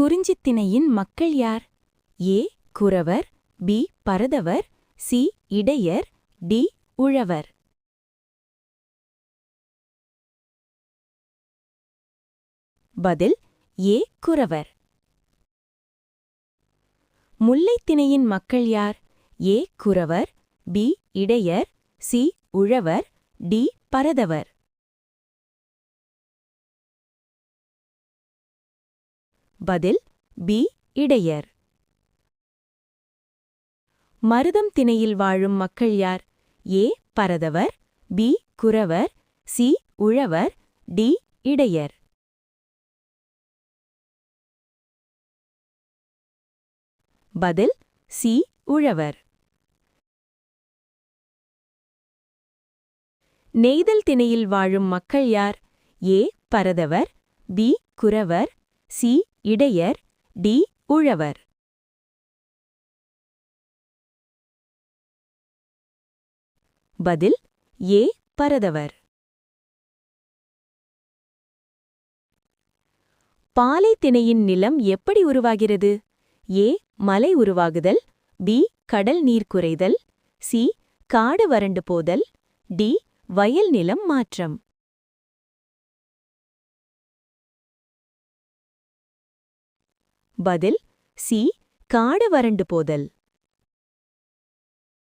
குறிஞ்சித் திணையின் மக்கள் யார்? ஏ குரவர், B பரதவர், C இடையர், D உழவர். பதில் ஏ குரவர். முல்லைத் திணையின் மக்கள் யார்? ஏ குரவர், பி இடையர், சி உழவர், டி பரதவர். பதில் பி இடையர். மருதம் திணையில் வாழும் மக்கள் யார்? ஏ பரதவர், பி குரவர், சி உழவர், டி இடையர். பதில் சி உழவர். நெய்தல் திணையில் வாழும் மக்கள் யார்? ஏ பரதவர், பி குரவர், சி இடையர், டி உழவர். பதில் ஏ பரதவர். பாலை திணையின் நிலம் எப்படி உருவாகிறது? ஏ மலை உருவாகுதல், பி கடல் நீர் குறைதல், சி காடு வறண்டு போதல், டி வயல் நிலம் மாற்றம். பதில் சி காடு வறண்டு போதல்.